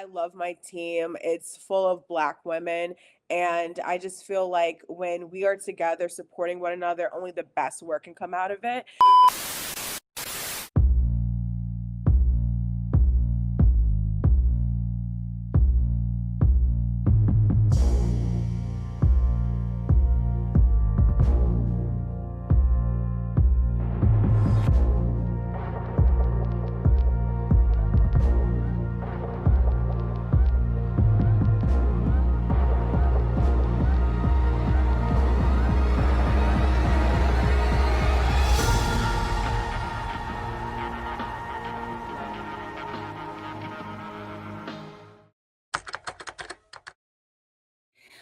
I love my team. It's full of Black women. And I just feel like when we are together supporting one another, only the best work can come out of it.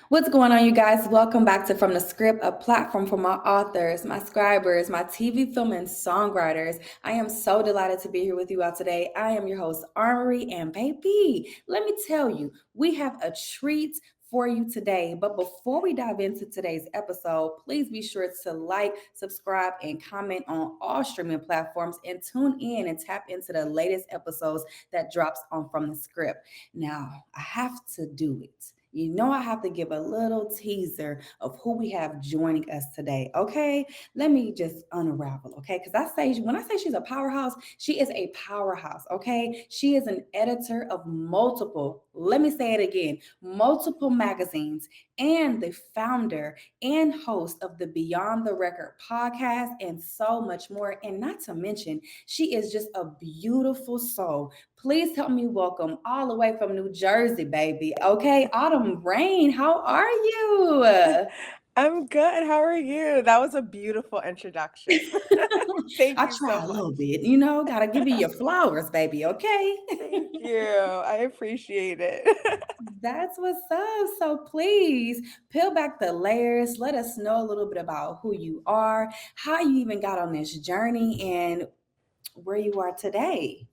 What's going on, you guys? Welcome back to From the Script, a platform for my authors, my scribers, my TV, film, and songwriters. I am so delighted to be here with you all today. I am your host, Armourie, and baby, let me tell you, we have a treat for you today. But before we dive into today's episode, please be sure to like, subscribe, and comment on all streaming platforms and tune in and tap into the latest episodes that drops on From the Script. Now, I have to do it. You know, I have to give a little teaser of who we have joining us today. Okay, let me just unravel. Okay, because when I say she's a powerhouse, she is a powerhouse. Okay, she is an editor of multiple, let me say it again, multiple magazines, and the founder and host of the Beyond the Record podcast, and so much more. And not to mention, she is just a beautiful soul. Please help me welcome all the way from New Jersey, baby. Okay, Autumn Rayne, how are you? I'm good. How are you? That was a beautiful introduction. Thank I you so try a much. little bit, gotta give you your flowers, baby, okay? Thank you. I appreciate it. That's what's up. So please peel back the layers. Let us know a little bit about who you are, how you even got on this journey, and where you are today.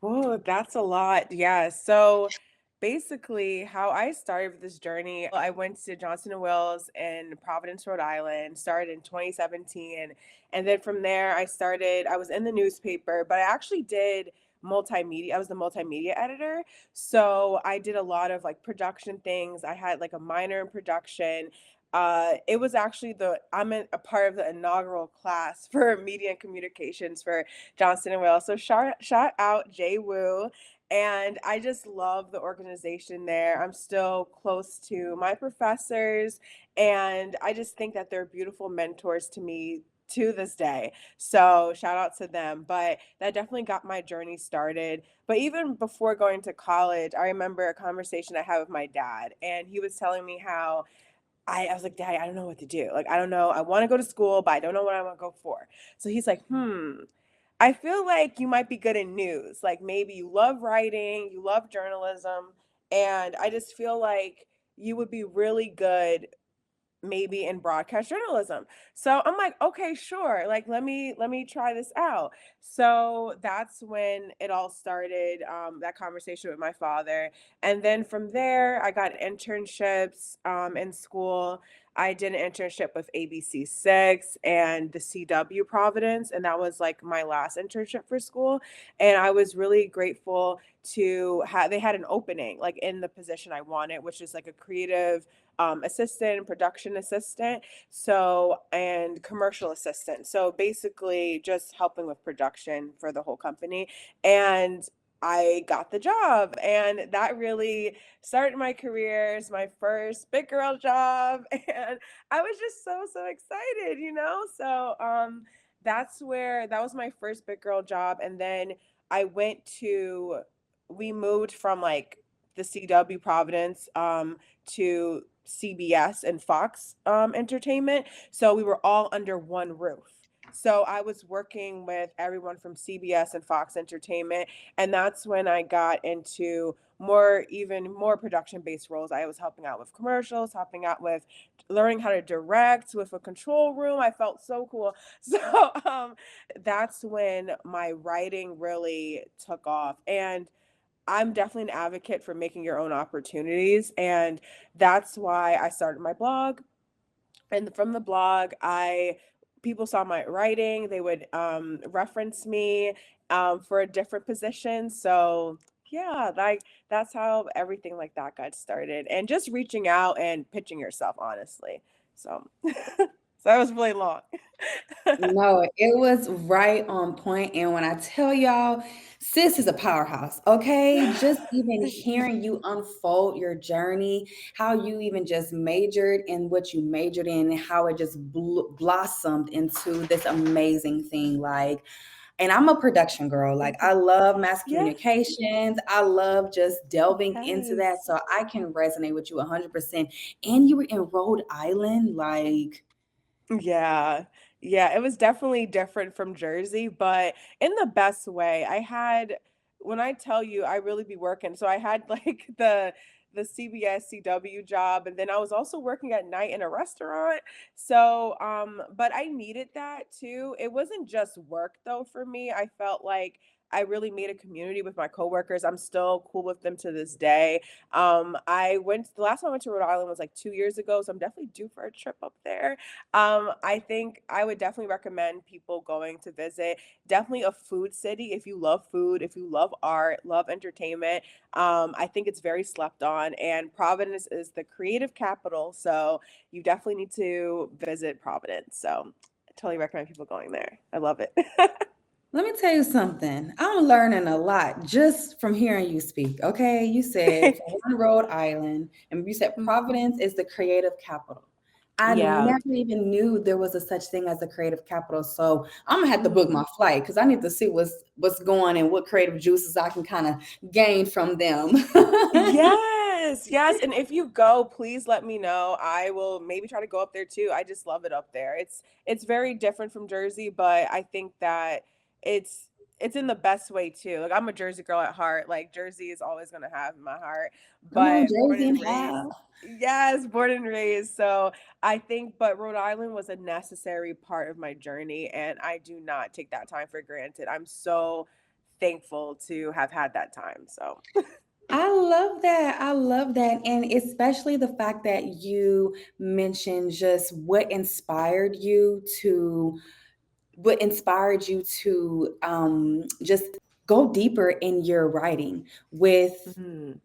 Oh, that's a lot. Yeah. So basically, how I started with this journey, I went to Johnson& and Wales in Providence, Rhode Island, started in 2017. And then from there, I was in the newspaper, but I actually did multimedia. I was the multimedia editor. So I did a lot of like production things. I had like a minor in production. It was actually a part of the inaugural class for media and communications for Johnson and Wales. So shout out Jay Wu. And I just love the organization there. I'm still close to my professors, and I just think that they're beautiful mentors to me to this day. So shout out to them. But that definitely got my journey started. But even before going to college, I remember a conversation I had with my dad, and he was telling me how I was like, Daddy, I don't know what to do. Like, I don't know. I want to go to school, but I don't know what I want to go for. So he's like, I feel like you might be good in news. Like maybe you love writing, you love journalism, and I just feel like you would be really good maybe in broadcast journalism. So I'm like, okay, sure. Like let me try this out. So that's when it all started, that conversation with my father. And then from there, I got internships in school. I did an internship with ABC6 and the CW Providence, and that was like my last internship for school. And I was really grateful to have they had an opening like in the position I wanted, which is like a creative assistant, production assistant, so and commercial assistant. So basically, just helping with production for the whole company. And I got the job, and that really started my career. It's my first big girl job, and I was just so excited, you know. So that was my first big girl job, and then I went to we moved from like the CW Providence to CBS and Fox Entertainment. So we were all under one roof. So I was working with everyone from CBS and Fox Entertainment, and that's when I got into even more production based roles. I was helping out with commercials, helping out with learning how to direct with a control room. I felt so cool. So that's when my writing really took off. And I'm definitely an advocate for making your own opportunities, and that's why I started my blog. And from the blog, I people saw my writing, they would reference me for a different position. So Yeah, like that's how everything like that got started, and just reaching out and pitching yourself, honestly. So, so that was really long. No, it was right on point, and when I tell y'all, sis is a powerhouse, okay? Just even Thank you. hearing you unfold your journey, how you even just majored in what you majored in, and how it just blossomed into this amazing thing, like, and I'm a production girl, like, I love mass Yeah. communications, I love just delving into that, Yes. so I can resonate with you 100%, and you were in Rhode Island, like, Yeah. Yeah, it was definitely different from Jersey, but in the best way. I had when I tell you I really be working, so I had like the CBS CW job, and then I was also working at night in a restaurant. So, but I needed that too. It wasn't just work though for me. I felt like I really made a community with my coworkers. I'm still cool with them to this day. I went the last time I went to Rhode Island was like 2 years ago, so I'm definitely due for a trip up there. I think I would definitely recommend people going to visit. Definitely a food city if you love food, if you love art, love entertainment. I think it's very slept on, and Providence is the creative capital, so you definitely need to visit Providence. So I totally recommend people going there. I love it. let me tell you something. I'm learning a lot just from hearing you speak. Okay. You said for one Rhode Island, and you said Mhm. Providence is the creative capital. I Yeah. never even knew there was a such thing as a creative capital. So I'm gonna have to book Mhm. my flight because I need to see what's going and what creative juices I can kind of gain from them. Yes, yes, and if you go, please let me know. I will maybe try to go up there too. I just love it up there. It's very different from Jersey, but I think that it's it's in the best way too. Like I'm a Jersey girl at heart. Like Jersey is always gonna have in my heart, Come on, but born Jersey and and raised. half. Yes, born and raised. So I think, but Rhode Island was a necessary part of my journey, and I do not take that time for granted. I'm so thankful to have had that time. So. I love that. I love that. And especially the fact that you mentioned just what inspired you to just go deeper in your writing Mhm.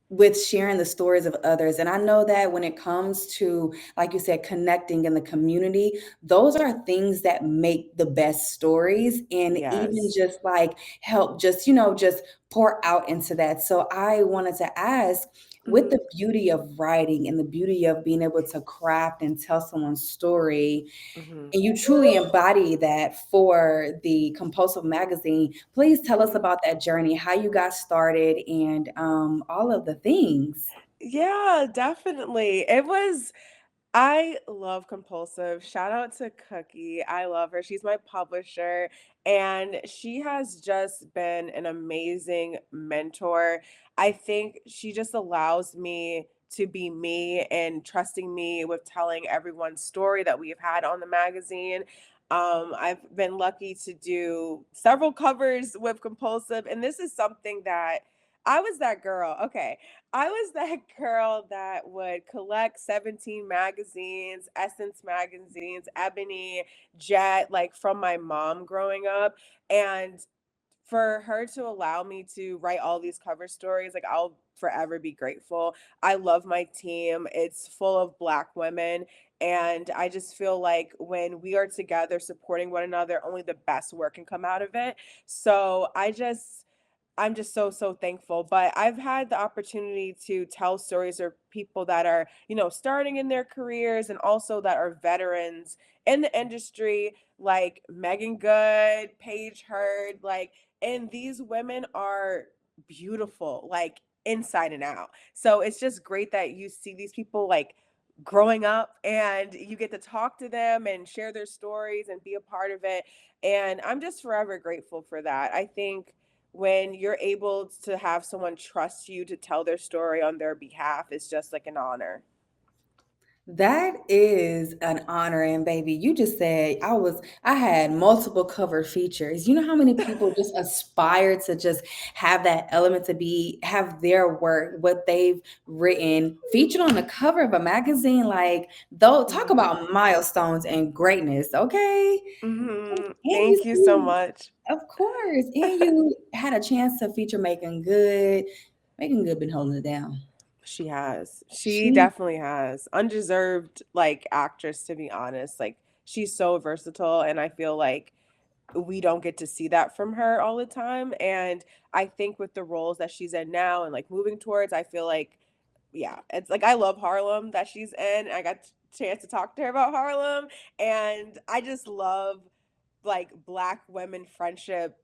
with sharing the stories of others. And I know that when it comes to, like you said, connecting in the community, those are things that make the best stories and even Yes. just like help just, just pour out into that. So I wanted to ask, with the Mhm, beauty of writing and the beauty of being able to craft and tell someone's story, mhm, and you truly embody that for the Compulsive magazine. Please tell us mhm. about that journey, how you got started, and all of the things. Yeah, definitely. I love Compulsive. Shout out to Cookie. I love her. She's my publisher, and she has just been an amazing mentor. I think she just allows me to be me and trusting me with telling everyone's story that we've had on the magazine. I've been lucky to do several covers with Compulsive, and this is something that I was that girl. Okay. I was that girl that would collect 17 magazines, Essence magazines, Ebony, Jet, like from my mom growing up. And for her to allow me to write all these cover stories, like I'll forever be grateful. I love my team. It's full of Black women. And I just feel like when we are together supporting one another, only the best work can come out of it. So I'm just so, so thankful. But I've had the opportunity to tell stories of people that are, starting in their careers and also that are veterans in the industry, like Megan Good, Paige Heard, like, and these women are beautiful, like inside and out. So it's just great that you see these people like growing up and you get to talk to them and share their stories and be a part of it. And I'm just forever grateful for that. I think when you're able to have someone trust you to tell their story on their behalf is just like an honor. That is an honor, and baby, you just said I had multiple cover features. You know how many people just aspire to just have that element to be have their work, what they've written, featured on the cover of a magazine. Like, though, talk Mhm. about milestones and greatness, okay? Mhm. And Thank you so much. of course, and you had a chance to feature Making Good. Making Good been holding it down. She has. She She definitely has. Undeserved like actress, to be honest. Like she's so versatile, and I feel like we don't get to see that from her all the time. And I think with the roles that she's in now and like moving towards, I feel like, yeah, it's like I love Harlem that she's in. I got a chance to talk to her about Harlem, and I just love like black women friendship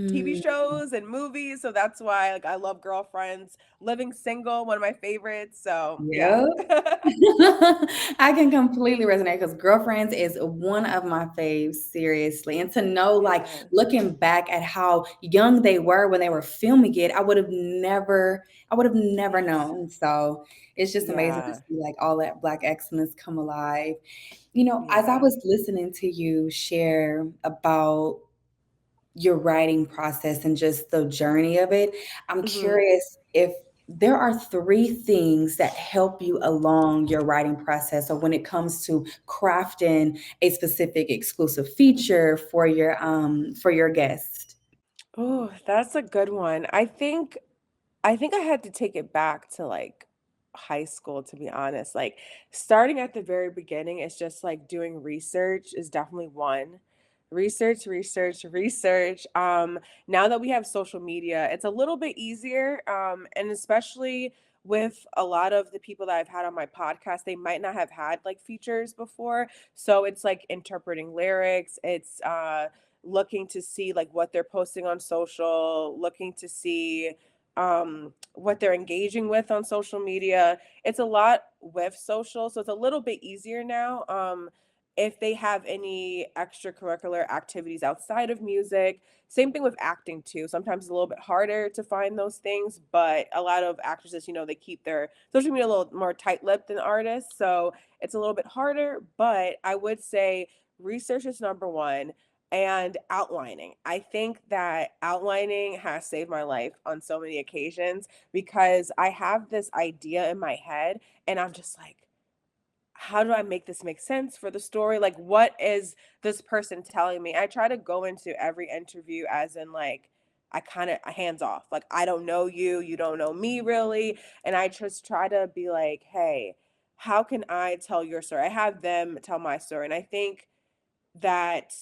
TV mm. shows and movies. So that's why like I love Girlfriends, Living Single, one of my favorites. So yeah. Yep. I can completely resonate because Girlfriends is one of my faves, seriously. And to know, like, Yeah. looking back at how young they were when they were filming it, I would have never Yes. known. So it's just amazing to Yeah. see like all that Black excellence come alive. As I Yeah. was listening to you share about your writing process and just the journey of it, I'm Hmm. curious if there are three things that help you along your writing process or when it comes to crafting a specific exclusive feature for your guest. Oh, that's a good one. I think I had to take it back to like high school, to be honest. Like starting at the very beginning, it's just like doing research is definitely one. Research, research, research. Now that we have social media, it's a little bit easier. And especially with a lot of the people that I've had on my podcast, they might not have had like features before. So it's like interpreting lyrics. It's looking to see like what they're posting on social, looking to see what they're engaging with on social media. It's a lot with social, so it's a little bit easier now. If they have any extracurricular activities outside of music, same thing with acting too. Sometimes it's a little bit harder to find those things, but a lot of actresses, they keep their social media a little more tight-lipped than artists, so it's a little bit harder. But I would say research is number one and outlining. I think that outlining has saved my life on so many occasions because I have this idea in my head and I'm just like, how do I make this make sense for the story? Like, what is this person telling me? I try to go into every interview as in, like, I kind of hands off. Like, I don't know you, you don't know me really. And I just try to be like, hey, how can I tell your story? I have them tell my story. And I think that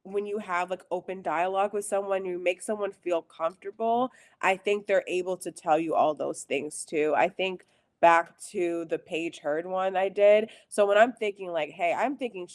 when you have like open dialogue with someone, you make someone feel comfortable, I think they're able to tell you all those things too. I think back to the Page Heard one I did. So when I'm thinking like, hey, I'm thinking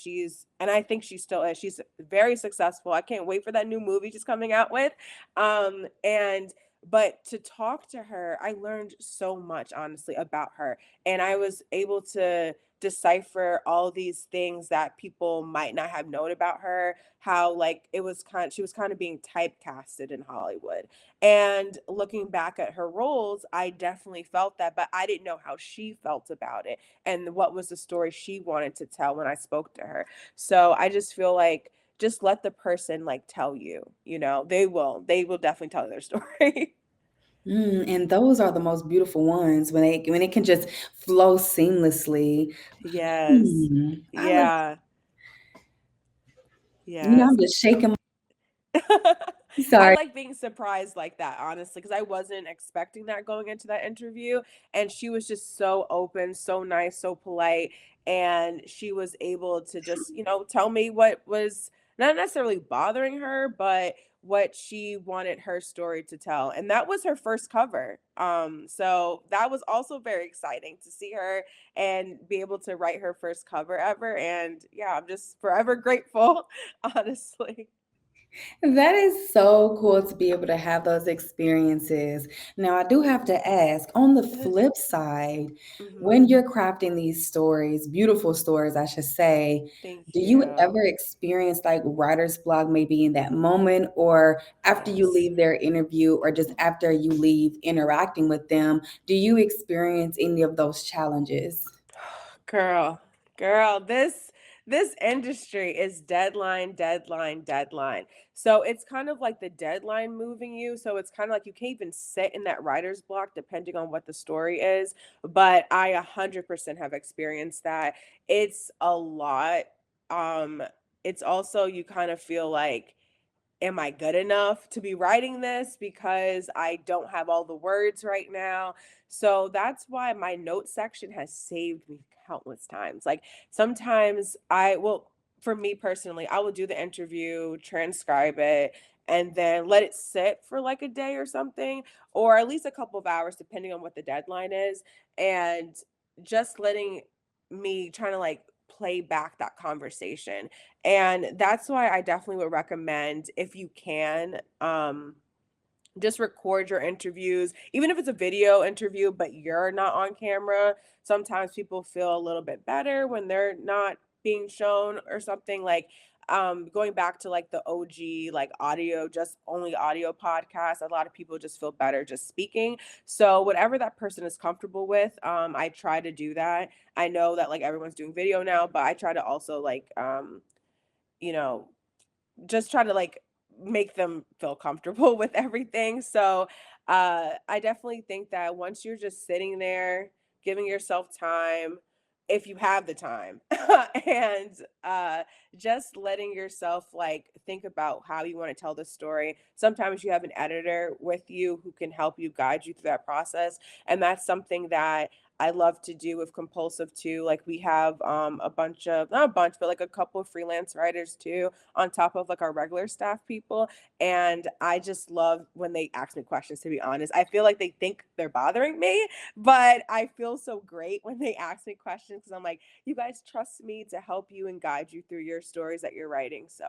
and I think she still is, she's very successful. I can't wait for that new movie she's coming out with. And but to talk to her, I learned so much honestly about her. And I was able to decipher all these things that people might not have known about her, how like she was kind of being typecasted in Hollywood. And looking back at her roles, I definitely felt that, but I didn't know how she felt about it and what was the story she wanted to tell when I spoke to her. So I just feel like just let the person like tell you, they will definitely tell their story. And those are the most beautiful ones when it can just flow seamlessly. Yes. I like, Yeah. I'm Yes. just shaking. I Sorry. like being surprised like that, honestly, because I wasn't expecting that going into that interview. And she was just so open, so nice, so polite. And she was able to just, tell me what was not necessarily bothering her, but what she wanted her story to tell. And that was her first cover. So that was also very exciting to see her and be able to write her first cover ever. And yeah, I'm just forever grateful, honestly. That is so cool to be able to have those experiences. Now, I do have to ask, on the flip side, Hmm. when you're crafting these stories, beautiful stories, I should say, Thank do you you. ever experience like writer's block maybe in that moment or after you Yes. leave their interview or just after you leave interacting with them? Do you experience any of those challenges? Girl, girl, this industry is deadline, deadline, deadline. So it's kind of like the deadline moving you. So it's kind of like you can't even sit in that writer's block depending on what the story is. But I 100% have experienced that. It's a lot. Um, it's also you kind of feel like am I good enough to be writing this because I don't have all the words right now? So that's why my note section has saved me countless times. Like sometimes for me personally, I will do the interview, transcribe it, and then let it sit for like a day or something, or at least a couple of hours, depending on what the deadline is. And just letting me trying to like play back that conversation, and that's why I definitely would recommend if you can, just record your interviews, even if it's a video interview, but you're not on camera. Sometimes people feel a little bit better when they're not being shown or something like going back to like the OG like audio, just only audio podcast, a lot of people just feel better just speaking. So whatever that person is comfortable with, I try to do that. I know that like everyone's doing video now, but I try to also like you know just try to like make them feel comfortable with everything. So I definitely think that once you're just sitting there, giving yourself time, if you have the time, and just letting yourself like think about how you want to tell the story. Sometimes you have an editor with you who can help you guide you through that process. And that's something that I love to do with compulsive too. Like we have a bunch of not a bunch, but like a couple of freelance writers too on top of like our regular staff people. And I just love when they ask me questions, to be honest. I feel like they think they're bothering me, but I feel so great when they ask me questions because I'm like, you guys trust me to help you and guide you through your stories that you're writing. So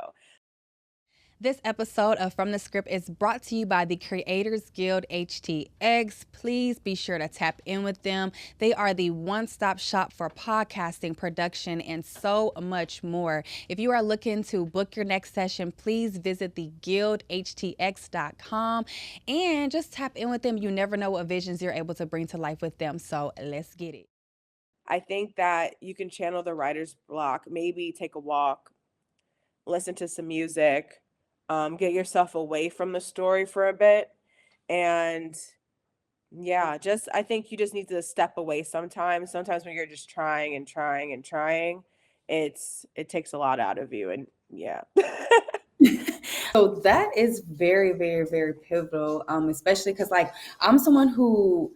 This episode of From the Script is brought to you by the Creators Guild HTX. Please be sure to tap in with them. They are the one-stop shop for podcasting, production, and so much more. If you are looking to book your next session, please visit theguildhtx.com and just tap in with them. You never know what visions you're able to bring to life with them. So let's get it. I think that you can channel the writer's block, maybe take a walk, listen to some music, get yourself away from the story for a bit. And yeah, just I think you just need to step away sometimes. Sometimes when you're just trying and trying and trying, it takes a lot out of you and yeah. So that is very, very, very pivotal, especially because like I'm someone who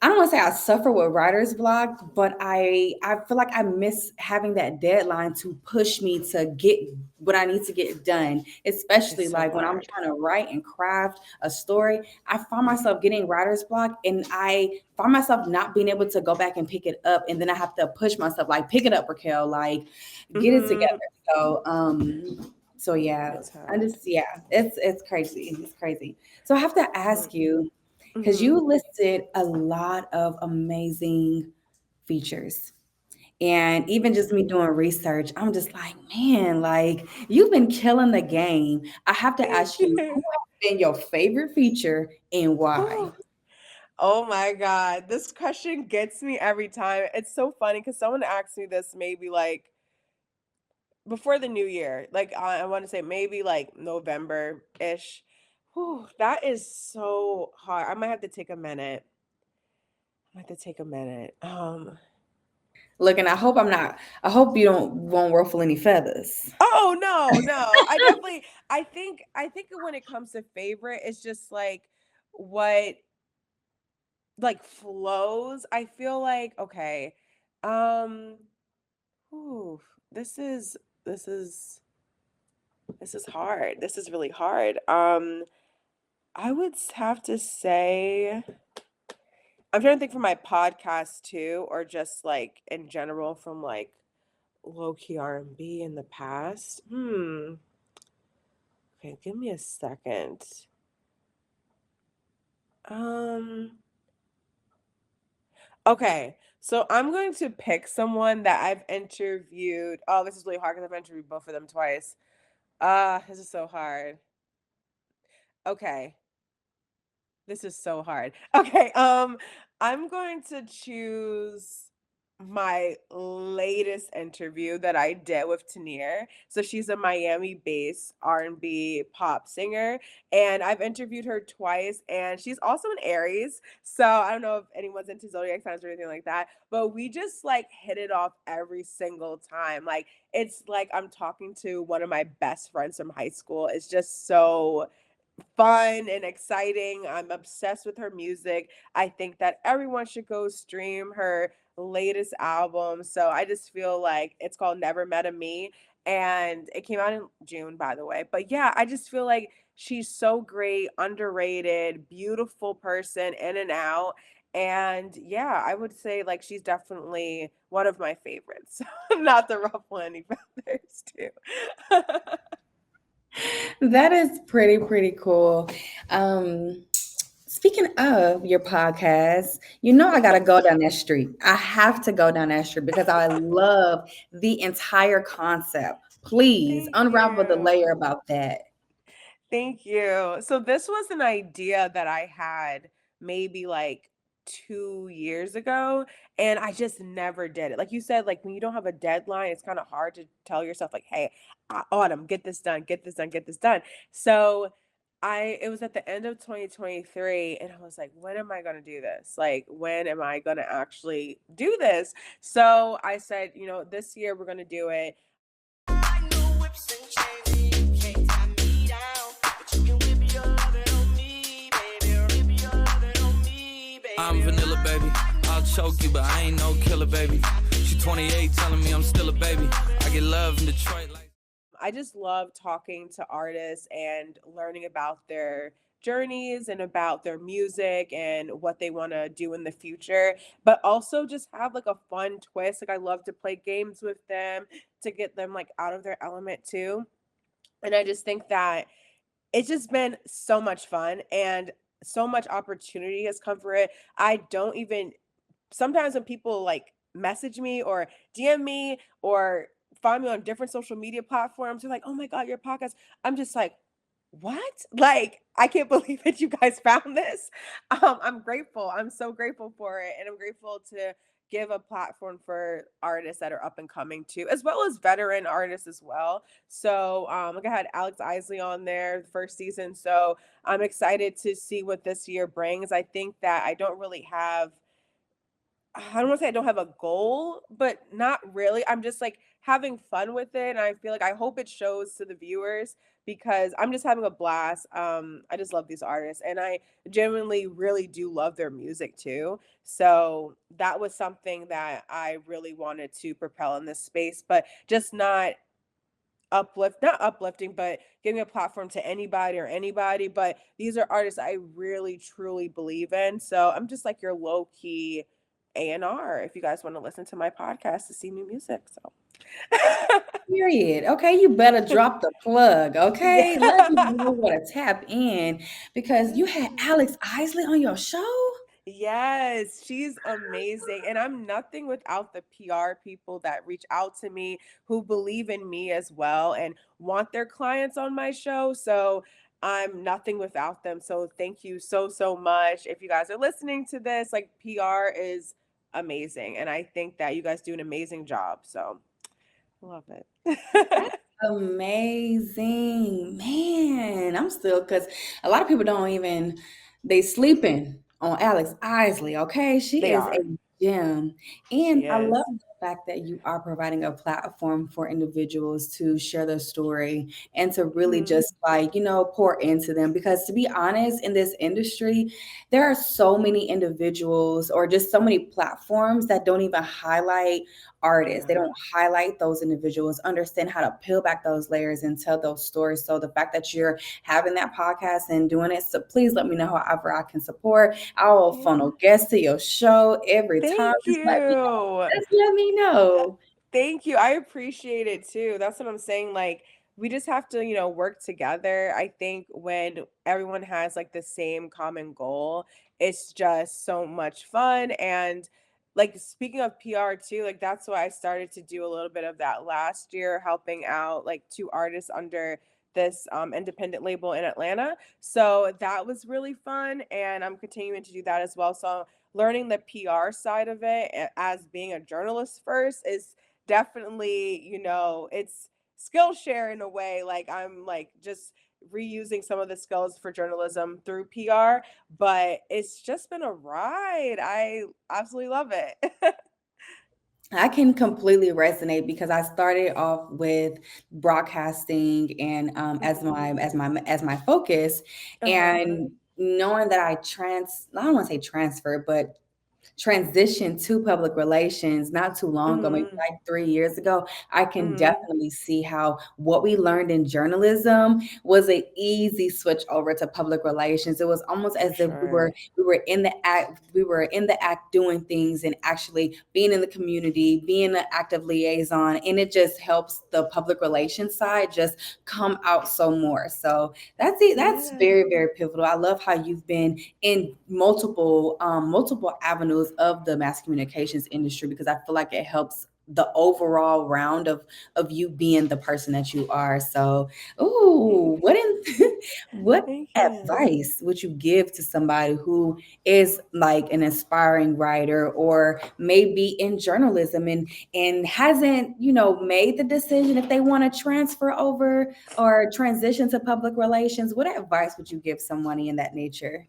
I don't want to say I suffer with writer's block, but I feel like I miss having that deadline to push me to get what I need to get done. Especially It's so like when I'm hard. trying to write and craft a story, I find myself getting writer's block, and I find myself not being able to go back and pick it up, and then I have to push myself like pick it up, Raquel, like get it together. Mhm. So yeah, It's I hard. just yeah, it's crazy, it's crazy. So I have to Mm. ask you because Mhm. you listed a lot of amazing features. And even just me doing research, I'm just like, man, like you've been killing the game. I have to Thank ask you, who you. has been your favorite feature and why? Oh, oh my God. This question gets me every time. It's so funny because someone asked me this maybe like before the new year. Like I want to say maybe like November-ish. Whew, that is so hard. I might have to take a minute. I have to take a minute. Look, and I hope you don't won't ruffle any feathers. Oh no, no. I think when it comes to favorite, it's just like what like flows. I feel like okay. Um ooh, this is this is this is hard. This is really hard. I would have to say I'm trying to think for my podcast too, or just like in general from like low key R&B in the past. Okay, give me a second. Um, okay. So I'm going to pick someone that I've interviewed. Oh, this is really hard because I've interviewed both of them twice. This is so hard. Okay. This is so hard. Okay, I'm going to choose. my latest interview that I did with Tanier. So she's a Miami-based R&B pop singer, and I've interviewed her twice, and she's also an Aries. So I don't know if anyone's into zodiac signs or anything like that, but we just like hit it off every single time. Like it's like I'm talking to one of my best friends from high school. It's just so fun and exciting. I'm obsessed with her music. I think that everyone should go stream her latest album. So I just feel like it's called Never Met a Me. And it came out in June, by the way. But yeah, I just feel like she's so great, underrated, beautiful person in and out. And yeah, I would say like she's definitely one of my favorites. Not to ruffle any feathers, too. That is pretty cool. Speaking of your podcast, you know I gotta go down that street. I have to go down that street because I love the entire concept. Please Thank unravel the layer you. about that. Thank you. So this was an idea that I had maybe like 2 years ago, and I just never did it. Like you said, like when you don't have a deadline, it's kind of hard to tell yourself like, "Hey, Autumn, get this done, get this done, get this done." So it was at the end of 2023 and I was like, "When am I going to do this? Like when am I going to actually do this?" So I said, "You know, this year we're going to do it." I know whips and chains and you can't tie me down, but you can whip your lovin' on me, baby. Whip your lovin' on me, baby. I'm vanilla, baby. I'll choke you, but I ain't no killer, baby. She 28, telling me I'm still a baby. I get love in Detroit like. I just love talking to artists and learning about their journeys and about their music and what they want to do in the future, but also just have like a fun twist. Like I love to play games with them to get them like out of their element too. And I just think that it's just been so much fun and so much opportunity has come for it. I don't even sometimes when people like message me or DM me or find me on different social media platforms, they're like, "Oh my god, your podcast." I'm just like, "What?" Like, I can't believe that you guys found this. I'm grateful. I'm so grateful for it, and I'm grateful to give a platform for artists that are up and coming too, as well as veteran artists as well. So, like I had Alex Isley on there the first season, so I'm excited to see what this year brings. I think that I don't really have I don't wanna say I don't have a goal, but not really. I'm just, like, having fun with it, and I feel like I hope it shows to the viewers because I'm just having a blast. I just love these artists, and I genuinely really do love their music too. So, that was something that I really wanted to propel in this space, but just not uplifting, but giving a platform to anybody, but these are artists I really truly believe in. So I'm just like your low key A&R if you guys want to listen to my podcast to see new music. So Period. Okay, you better drop the plug. Okay, let me yeah. know where to tap in because you had Yeah. Alex Isley on your show. Yes, she's amazing. And I'm nothing without the PR people that reach out to me who believe in me as well and want their clients on my show. So I'm nothing without them. So thank you so, so much. If you guys are listening to this, like PR is amazing. And I think that you guys do an amazing job. So love That's it. amazing. Man, I'm still because a lot of people don't even they sleeping on Alex Isley, okay? She They is a are. gem. And She I love is. the fact that you are providing a platform for individuals to share their story and to really Mhm. just like, pour into them. Because to be honest, in this industry, there are so many individuals or just so many platforms that don't even highlight artists. They Yeah. don't highlight those individuals, understand how to peel back those layers and tell those stories. So the fact that you're having that podcast and doing it, so please let me know however I can support. I will Yeah. funnel guests to your show every time. Thank Just let me know. you. Just let me know. Thank you. I appreciate it too. That's what I'm saying. Like, we just have to, work together. I think when everyone has like the same common goal, it's just so much fun. And like, speaking of PR too, like, that's why I started to do a little bit of that last year, helping out like two artists under this independent label in Atlanta. So that was really fun. And I'm continuing to do that as well. So learning the PR side of it as being a journalist first is definitely, it's Skillshare in a way. Like I'm like just reusing some of the skills for journalism through PR, but it's just been a ride. I absolutely love it. I can completely resonate because I started off with broadcasting and Mhm. as my focus, Uh-huh. and knowing that I don't want to say transfer, but transition to public relations not too long ago, maybe Mhm. like 3 years ago, I can Mhm. definitely see how what we learned in journalism was an easy switch over to public relations. It was almost For as if sure. we were in the act doing things and actually being in the community, being an active liaison, and it just helps the public relations side just come out so more. So that's it. That's Yeah. very, very pivotal. I love how you've been in multiple avenues of the mass communications industry, because I feel like it helps the overall round of you being the person that you are. So, ooh, what Thank you. advice would you give to somebody who is like an aspiring writer or maybe in journalism and hasn't, made the decision if they want to transfer over or transition to public relations? What advice would you give somebody in that nature?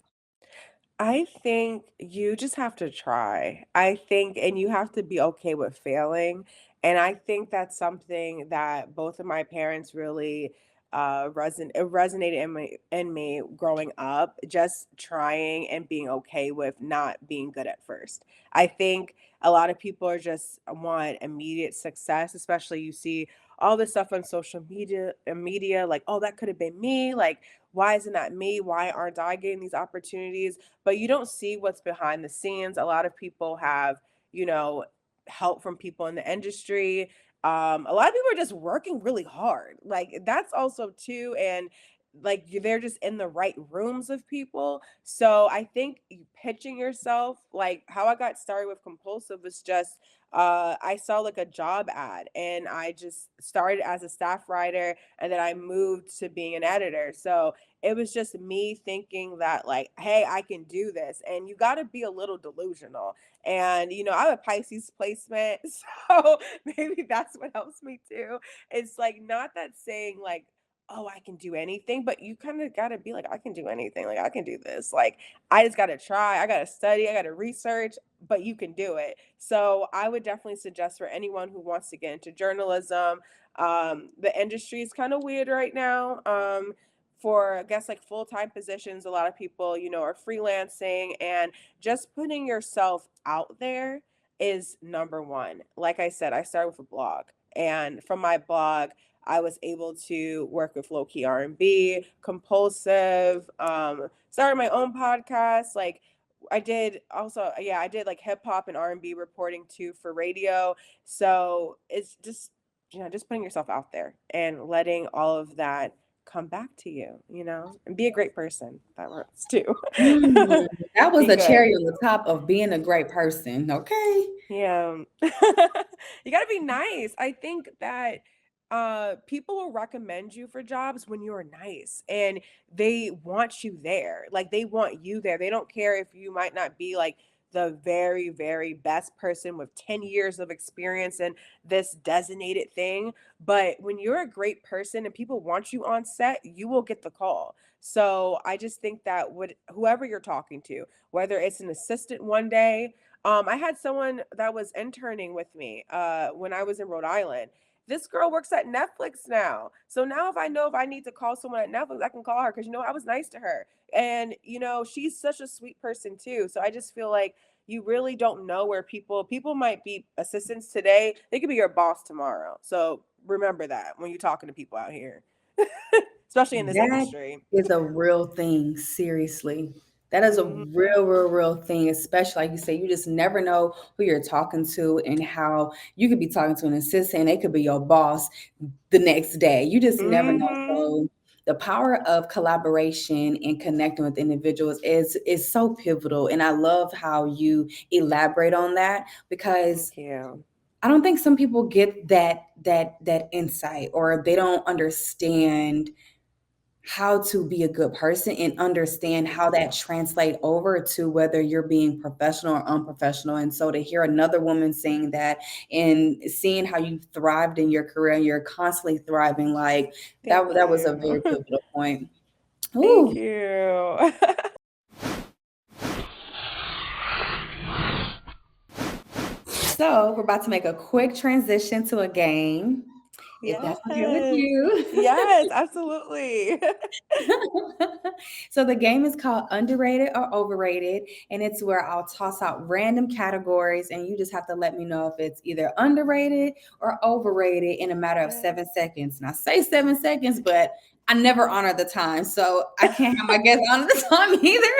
I think you just have to try. I think and you have to be okay with failing, and I think that's something that both of my parents really, it resonated in me growing up, just trying and being okay with not being good at first. I think a lot of people are just want immediate success, especially you see all this stuff on social media, like, "Oh, that could have been me," like, "Why isn't that me? Why aren't I getting these opportunities?" But you don't see what's behind the scenes. A lot of people have, you know, help from people in the industry. A lot of people are just working really hard. Like that's also too, and like they're just in the right rooms of people. So I think pitching yourself, like how I got started with compulsive was just I saw like a job ad and I just started as a staff writer and then I moved to being an editor. So it was just me thinking that like, hey, I can do this. And you got to be a little delusional. And I have a Pisces placement, so maybe that's what helps me too. It's like not that saying like, oh, I can do anything, but you kind of got to be like, I can do anything. Like I can do this. Like I just got to try. I got to study. I got to research, but you can do it. So I would definitely suggest for anyone who wants to get into journalism. The industry is kind of weird right now. For I guess like full-time positions, a lot of people, are freelancing and just putting yourself out there is number one. Like I said, I started with a blog, and from my blog, I was able to work with low key R&B, compulsive, started my own podcast. Like I did also, yeah, I did like hip hop and R&B reporting too for radio. So it's just, just putting yourself out there and letting all of that come back to you, and be a great person. That works too. Mm, that was Be the good. cherry on the top of being a great person. Okay. Yeah. You gotta be nice. I think that people will recommend you for jobs when you're nice and they want you there. Like they want you there. They don't care if you might not be like the very, very best person with 10 years of experience in this designated thing. But when you're a great person and people want you on set, you will get the call. So I just think that would whoever you're talking to, whether it's an assistant one day, I had someone that was interning with me when I was in Rhode Island. This girl works at Netflix now. So now if I need to call someone at Netflix, I can call her because I was nice to her. And she's such a sweet person too. So I just feel like you really don't know where people might be assistants today. They could be your boss tomorrow. So remember that when you're talking to people out here. Especially in this That industry. is a real thing, seriously. That is a Mhm. real thing, especially like you say, you just never know who you're talking to and how you could be talking to an assistant and they could be your boss the next day. You just never know. Mhm. So the power of collaboration and connecting with individuals is so pivotal. And I love how you elaborate on that, because Thank you. I don't think some people get that insight, or they don't understand how to be a good person and understand how that translate over to whether you're being professional or unprofessional. And so to hear another woman saying that and seeing how you thrived in your career and you're constantly thriving, like Thank that was a very you. pivotal point. Thank Ooh. you. So we're about to make a quick transition to a game, if that's okay with Yes. you. Yes, absolutely. So the game is called Underrated or Overrated, and it's where I'll toss out random categories, and you just have to let me know if it's either underrated or overrated in a matter of Okay. 7 seconds. And I say 7 seconds, but I never honor the time, so I can't have my guests honor the time either.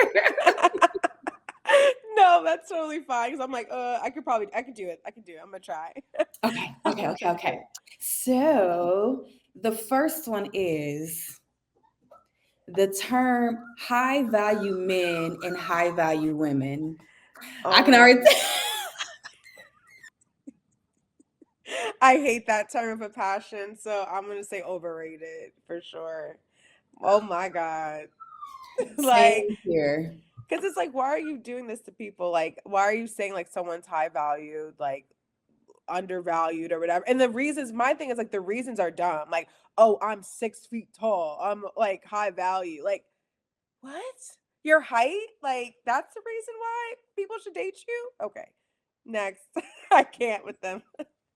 No, that's totally fine. Because 'cause I'm like, I could do it. I could do it. I'm gonna try. Okay. So the first one is the term high value men and high value women. I can Oh, already I hate that term of passion, so I'm gonna say overrated for sure. Oh my God. Like, same here. because it's like, why are you doing this to people? Like, why are you saying like someone's high valued, like undervalued or whatever? And the reasons, my thing is like the reasons are dumb. Like, oh, I'm 6 feet tall. I'm like high value. Like, what? Your height? Like, that's the reason why people should date you? Okay. Next. I can't with them.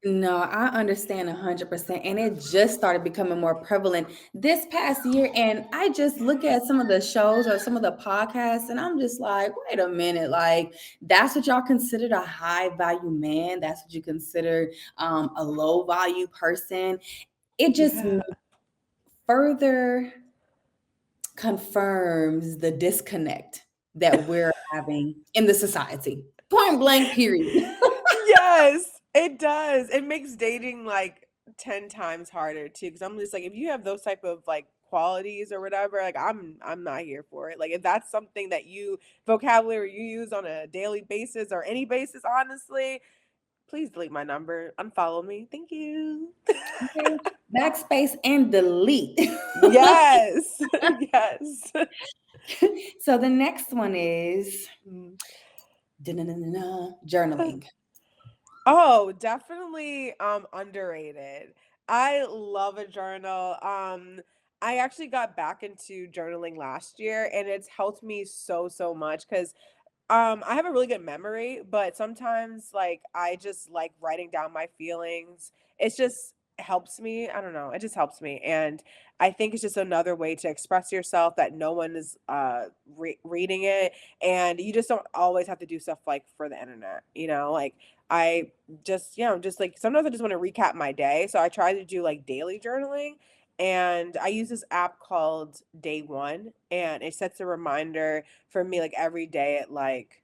No, I understand 100%. And it just started becoming more prevalent this past year. And I just look at some of the shows or some of the podcasts, and I'm just like, wait a minute. Like, that's what y'all considered a high value man. That's what you consider a low value person. It just Yeah. further confirms the disconnect that we're having in the society. Point blank, period. Yes, it does. It makes dating like 10 times harder too. Because I'm just like, if you have those type of like qualities or whatever, like I'm not here for it. Like if that's something that you vocabulary you use on a daily basis or any basis, honestly, please delete my number, unfollow me. Thank you. Okay. Backspace and delete. Yes. Yes. So the next one is Mm. journaling. Oh, definitely underrated. I love a journal. I actually got back into journaling last year and it's helped me so much cuz I have a really good memory, but sometimes like I just like writing down my feelings. It just helps me. I don't know. It just helps me. And I think it's just another way to express yourself that no one is reading it and you just don't always have to do stuff like for the internet, you know? Like I just, just like sometimes I just want to recap my day. So I try to do like daily journaling and I use this app called Day One and it sets a reminder for me like every day at like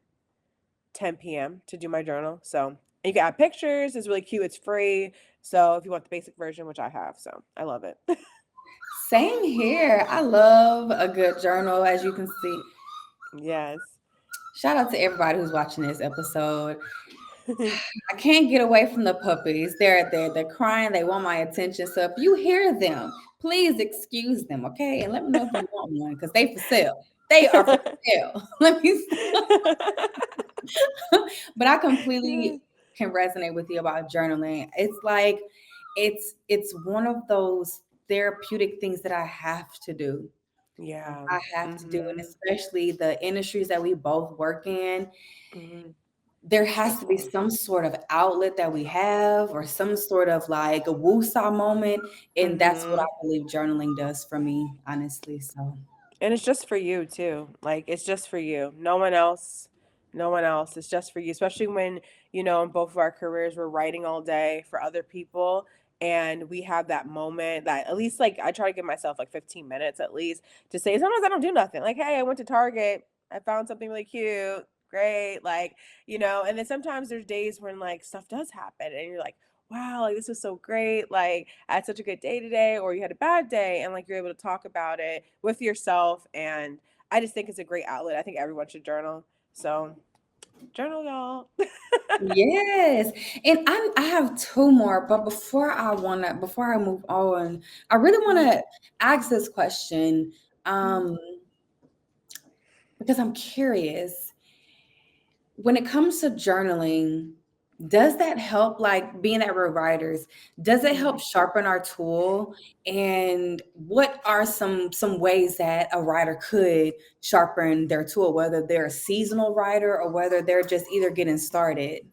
10 p.m. to do my journal. So you can add pictures. It's really cute. It's free. So if you want the basic version, which I have, so I love it. Same here. I love a good journal, as you can see. Yes. Shout out to everybody who's watching this episode. I can't get away from the puppies. They're there. They're crying. They want my attention. So if you hear them, please excuse them, okay? And let me know if you want one because they for sale. They are for sale. Let me. But I Yeah. completely can resonate with you about journaling. It's like it's one of those therapeutic things that I have to do. Yeah. I have to do, and Mhm. especially the industries that we both work in, Mhm. there has to be Definitely. some sort of outlet that we have or some sort of like a woo-saw moment. And that's what I Mhm. believe journaling does for me, honestly. So And it's just for you too. Like it's just for you. No one else. No one else. It's just for you. Especially when, in both of our careers we're writing all day for other people and we have that moment that at least like I try to give myself like 15 minutes at least to say sometimes I don't do nothing. Like, hey, I went to Target. I found something really cute. Great. Like, and then sometimes there's days when like stuff does happen and you're like, wow, like this was so great. Like I had such a good day today, or you had a bad day, and like you're able to talk about it with yourself. And I just think it's a great outlet. I think everyone should journal. So Journal, y'all. Yes. And I have two more, but before I move on, I really Mhm. wanna ask this question, Mhm. um, because I'm curious. When it comes to journaling, does that help, like being that we're writers, does it help Mhm. sharpen our tool? And what are some ways that a writer could sharpen their tool, whether they're a seasonal writer or whether they're just either getting started?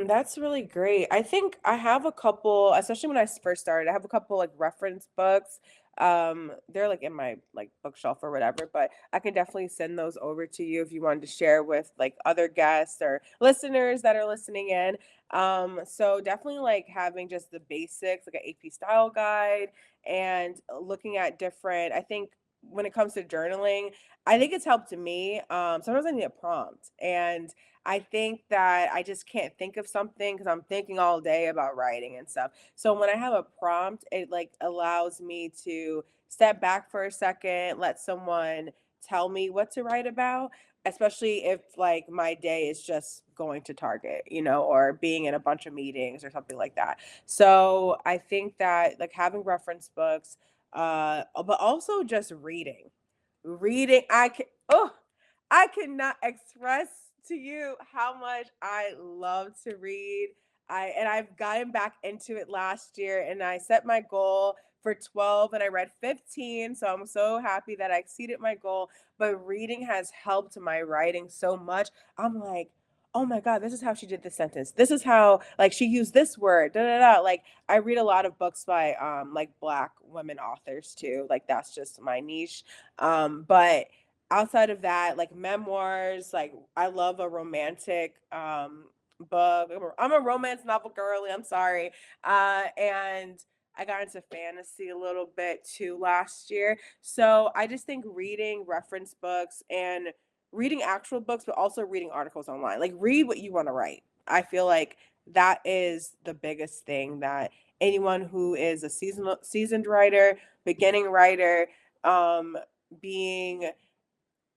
That's really great. I think I have a couple, especially when first started, I have a couple like reference books. They're like in my like bookshelf or whatever, but I can definitely send those over to you if you wanted to share with like other guests or listeners that are listening in. So definitely like having just the basics, like an AP style guide and looking at different, I think when it comes to journaling, I think it's helped me. Sometimes I need a prompt and I think that I just can't think of something because I'm thinking all day about writing and stuff. So when I have a prompt, it like allows me to step back for a second, let someone tell me what to write about, especially if like my day is just going to Target, or being in a bunch of meetings or something like that. So I think that like having reference books, but also just reading. Reading, I cannot express to you how much I love to read. I've gotten back into it last year and I set my goal for 12 and I read 15, so I'm so happy that I exceeded my goal, but reading has helped my writing so much. I'm like, "Oh my god, this is how she did this sentence. This is how like she used this word." Da da da. Like I read a lot of books by like black women authors too. Like that's just my niche. But outside of that, like memoirs, like I love a romantic book. I'm a romance novel girly, I'm sorry. And I got into fantasy a little bit too last year. So I just think reading reference books and reading actual books, but also reading articles online. Like read what you want to write. I feel like that is the biggest thing that anyone who is a seasoned writer, beginning writer, being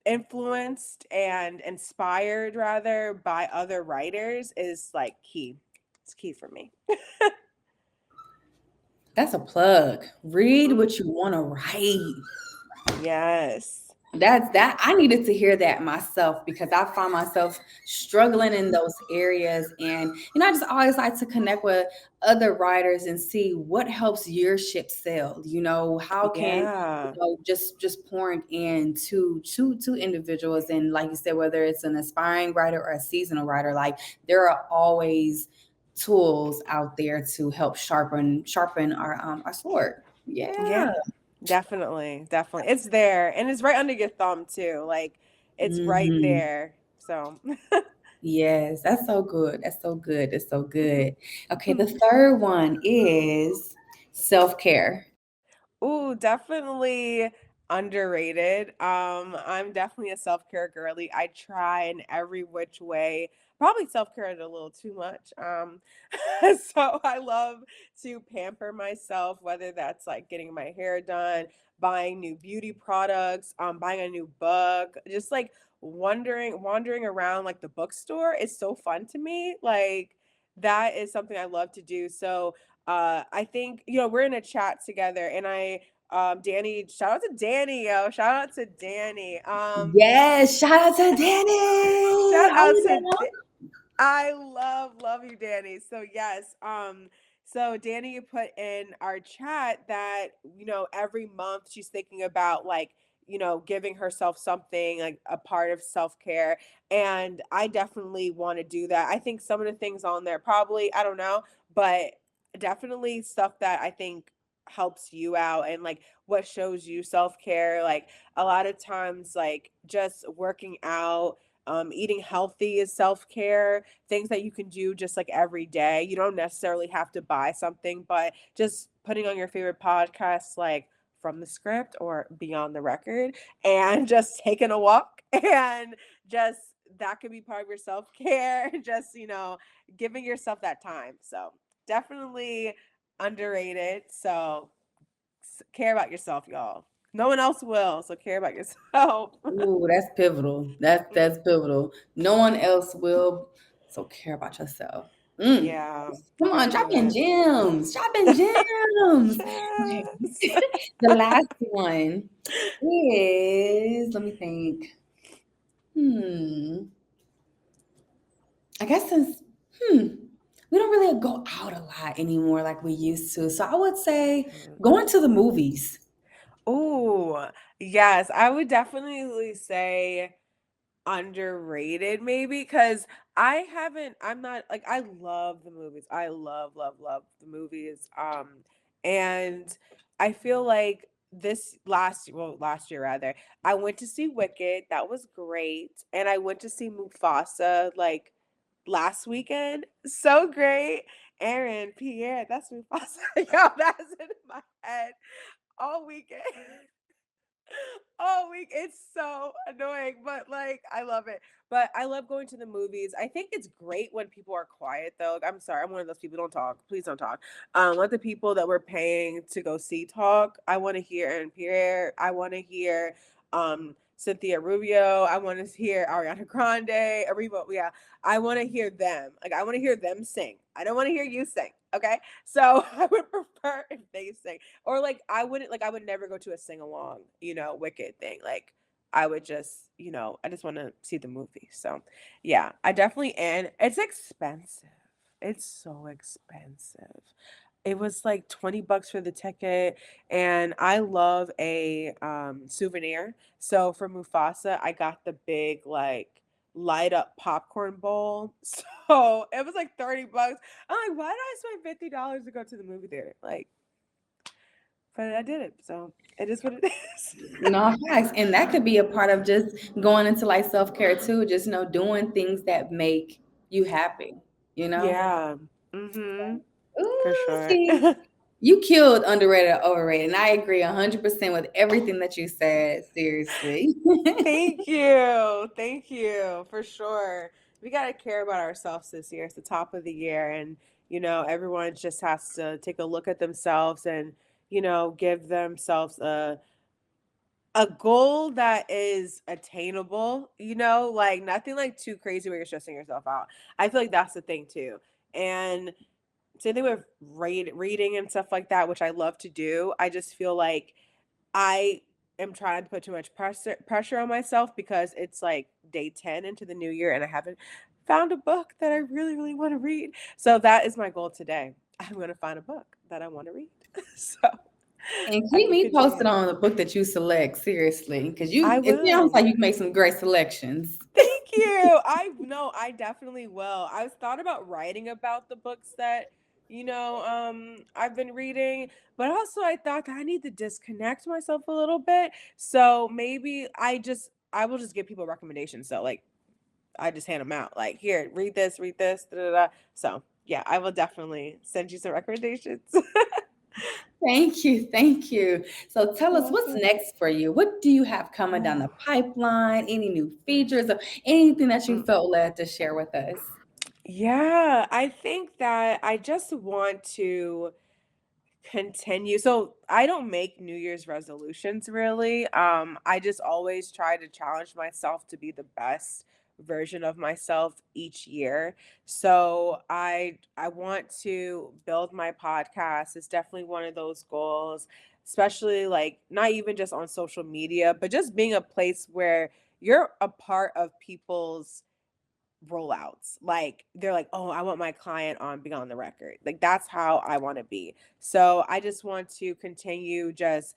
influenced and inspired rather by other writers is like key. It's key for me. That's a plug. Read Mm, what you wanna write. yes. That I needed to hear that myself because I find myself struggling in those areas. And I just always like to connect with other writers and see what helps your ship sail. How can Yeah. just pouring in to individuals, and like you said, whether it's an aspiring writer or a seasonal writer, like there are always tools out there to help sharpen our sword. Yeah. Yeah. Definitely. Definitely. It's there and it's right under your thumb too. Like it's right Mhm. there. So Yes, that's so good. That's so good. That's so good. Okay, the third one is self-care. Ooh, definitely underrated. I'm definitely a self-care girly. I try in every which way. Probably self-care is a little too much. So I love to pamper myself, whether that's like getting my hair done, buying new beauty products, buying a new book, just like wandering around like the bookstore is so fun to me. Like that is something I love to do. So I think, we're in a chat together and Danny, shout out to Danny, yo. Shout out to Danny. Yes, shout out to Danny. Shout Are out you to there? I love you, Danny. So yes, so Danny put in our chat that, every month she's thinking about like, giving herself something like a part of self-care. And I definitely want to do that. I think some of the things on there probably, I don't know, but definitely stuff that I think helps you out and like what shows you self-care. Like a lot of times, like just working out, eating healthy is self-care, things that you can do just like every day. You don't necessarily have to buy something, but just putting on your favorite podcasts like From the Script or Beyond the Record and just taking a walk and just that could be part of your self-care, just, giving yourself that time. So, definitely underrated. So, care about yourself, y'all. No one else will, so care about yourself. Ooh, that's pivotal. That's pivotal. No one else will, so care about yourself. Mm. Yeah, Come on, gotta drop do in it. gems. Drop in gems. Okay. Yes. The last one is, let me think. Hmm. I guess since we don't really go out a lot anymore like we used to. So I would say going to the movies. Ooh, yes, I would definitely say underrated maybe because I'm not like I love the movies. I love the movies. And I feel like this last year rather, I went to see Wicked. That was great. And I went to see Mufasa like last weekend. So great. Aaron, Pierre, that's Mufasa. Yo, that's in my head all weekend. Oh, it's so annoying, but like I love it. But I love going to the movies. I think it's great when people are quiet though. Like, I'm sorry, I'm one of those people. Don't talk. Please don't talk. Let the people that we're paying to go see talk. I want to hear Aaron Pierre. I want to hear Cynthia Rubio. I want to hear Ariana Grande. Aribo. Yeah. I want to hear them. Like I want to hear them sing. I don't want to hear you sing. Okay. So I would prefer if they sing. Or like I would never go to a sing along, Wicked thing. Like I would just, I just want to see the movie. So yeah, I definitely and it's expensive. It's so expensive. It was like 20 bucks for the ticket and I love a souvenir. So for Mufasa, I got the big like light up popcorn bowl. So it was like 30 bucks. I'm like, why did I spend $50 to go to the movie theater? Like but I did it, so it is what it is. No facts. And that could be a part of just going into like self-care too, just doing things that make you happy, you know? Yeah. Mhm. For Ooh, sure. see, you killed underrated or overrated. And I agree 100% with everything that you said. Seriously. Thank you. Thank you. For sure. We got to care about ourselves this year. It's the top of the year and everyone just has to take a look at themselves and give themselves a goal that is attainable, like nothing like too crazy where you're stressing yourself out. I feel like that's the thing too. And same thing with reading and stuff like that, which I love to do. I just feel like I am trying to put too much pressure on myself because it's like day 10 into the new year and I haven't found a book that I really, really want to read. So that is my goal today. I'm going to find a book that I want to read. So And I keep can me posted continue. on the book that you select, seriously. Because I it sounds will. like you can make some great selections. Thank you. I know I definitely will. I was thought about writing about the books that, I've been reading, but also I thought that I need to disconnect myself a little bit. So maybe I will just give people recommendations. So like I just hand them out. Like, here, read this, da, da, da. So yeah, I will definitely send you some recommendations. Thank you. Thank you. So tell You're us what's welcome. next for you? What do you have coming down Ooh. the pipeline? Any new features or anything that you Mm. felt led to share with us? Yeah, I think that I just want to continue. So I don't make New Year's resolutions really. I just always try to challenge myself to be the best version of myself each year. So I want to build my podcast. It's definitely one of those goals, especially like not even just on social media, but just being a place where you're a part of people's rollouts. Like they're like, "Oh, I want my client on Beyond the Record." Like that's how I want to be. So I just want to continue just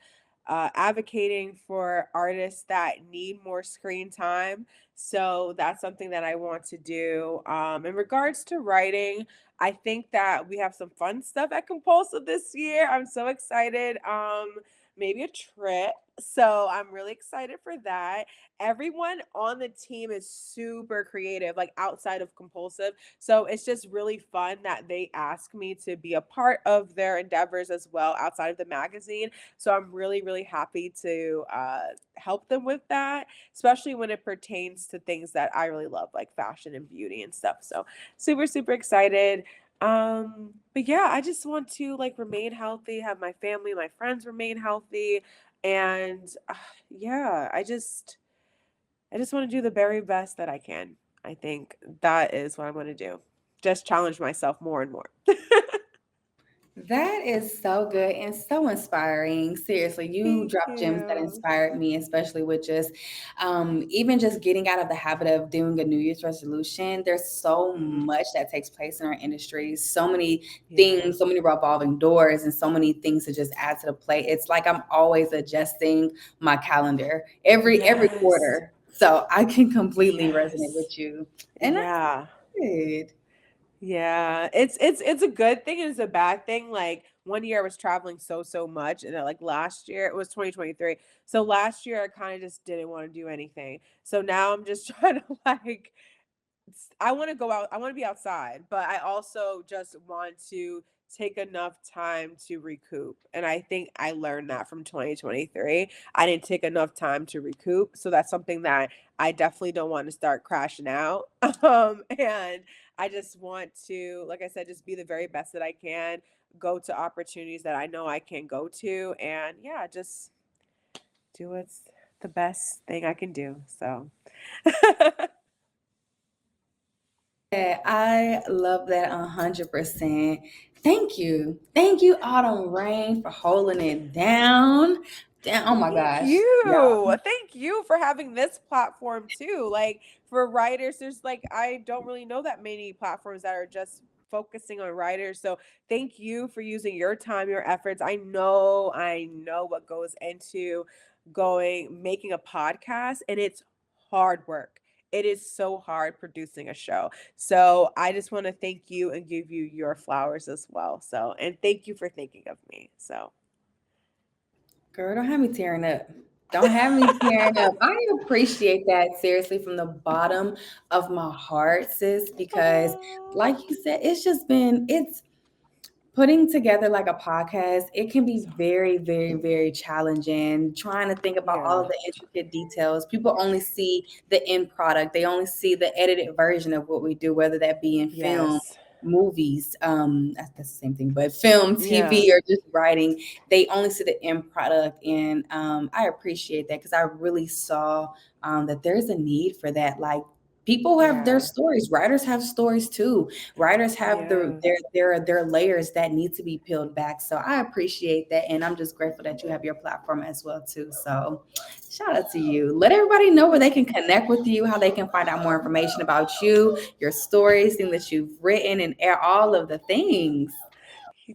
advocating for artists that need more screen time. So that's something that I want to do. In regards to writing, I think that we have some fun stuff at Compulsive this year. I'm so excited. Maybe a trip. So I'm really excited for that. Everyone on the team is super creative, like outside of Compulsive. So it's just really fun that they ask me to be a part of their endeavors as well outside of the magazine. So I'm really, really happy to help them with that, especially when it pertains to things that I really love, like fashion and beauty and stuff. So super, super excited. But yeah, I just want to like remain healthy, have my family, my friends remain healthy. And yeah, I just want to do the very best that I can. I think that is what I'm going to do. Just challenge myself more and more. That is so good and so inspiring. Seriously, you Thank dropped gems that you. inspired me, especially with just even just getting out of the habit of doing a New Year's resolution. There's so Mhm. much that takes place in our industry, so many Yeah. things, so many revolving doors, and so many things to just add to the plate. It's like I'm always adjusting my calendar every Yes. quarter. So I can completely resonate Yes. with you. And that's Yeah. good. Yeah, it's a good thing and it's a bad thing. Like one year I was traveling so much, and then like last year it was 2023. So last year I kind of just didn't want to do anything. So now I'm just trying to like I want to go out. I want to be outside, but I also just want to take enough time to recoup. And I think I learned that from 2023. I didn't take enough time to recoup, so that's something that I definitely don't want to start crashing out. And I just want to, like I said, just be the very best that I can, go to opportunities that I know I can go to, and yeah, just do what's the best thing I can do. So Yeah, I love that 100%. Thank you. Thank you, Autumn Rain, for holding it down. Damn, oh my Thank gosh. you. Y'all. Thank you for having this platform too. Like for writers, there's like I don't really know that many platforms that are just focusing on writers. So thank you for using your time, your efforts. I know what goes into making a podcast, and it's hard work. It is so hard producing a show. So I just want to thank you and give you your flowers as well. So, and thank you for thinking of me. So, Girl, don't have me tearing up. Don't have me tearing up. I appreciate that seriously from the bottom of my heart, sis, because oh, like you said, it's putting together like a podcast, it can be so very, very, very challenging. Trying to think about all yeah. of the intricate details. People only see the end product, they only see the edited version of what we do, whether that be in film, Yes. movies, that's the same thing, but film, Yeah. TV, or just writing. They only see the end product. And I appreciate that because I really saw that there's a need for that. Like, people have their Yeah. stories, writers have stories too. Writers have Yes. their layers that need to be peeled back. So I appreciate that, and I'm just grateful that you have your platform as well too. So shout out to you. Let everybody know where they can connect with you, how they can find out more information about you, your stories, things that you've written, and all of the things.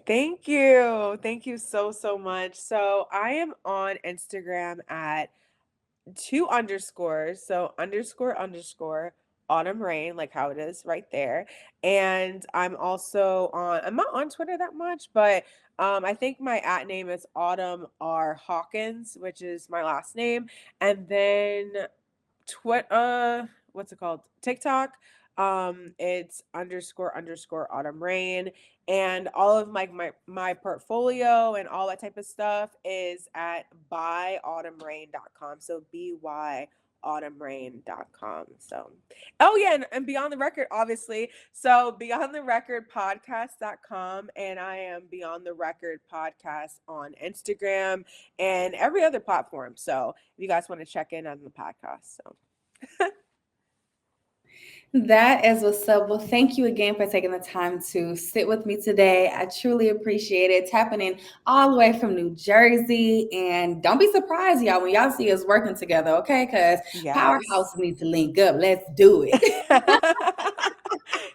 Thank you. Thank you so much. So I am on Instagram at two underscores. So underscore Autumn Rain, like how it is right there. And I'm not on Twitter that much, but I think my at name is Autumn R Hawkins, which is my last name. And then what's it called? TikTok. It's underscore Autumn Rain, and all of my portfolio and all that type of stuff is at byautumnrain.com. So byautumnrain.com. So, oh yeah, and Beyond the Record, obviously. So Beyond the Record podcast.com, and I am Beyond the Record podcast on Instagram and every other platform. So if you guys want to check in on the podcast. So That is what's up. Well, thank you again for taking the time to sit with me today. I truly appreciate it. Tapping in all the way from New Jersey. And don't be surprised, y'all, when y'all see us working together, okay? Because yes. powerhouses need to link up. Let's do it.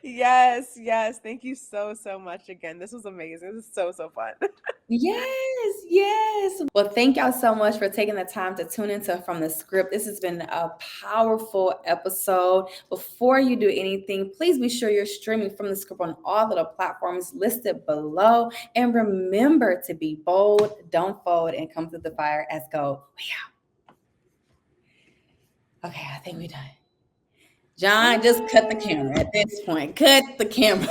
Yes. Thank you so much again. This was amazing. This is so fun. Yes, yes. Well, thank y'all so much for taking the time to tune into From the Script. This has been a powerful episode. Before you do anything, please be sure you're streaming From the Script on all of the platforms listed below. And remember to be bold, don't fold, and come through the fire as gold. We out. Okay, I think we're done. John, just cut the camera Yay. at this point. Cut the camera.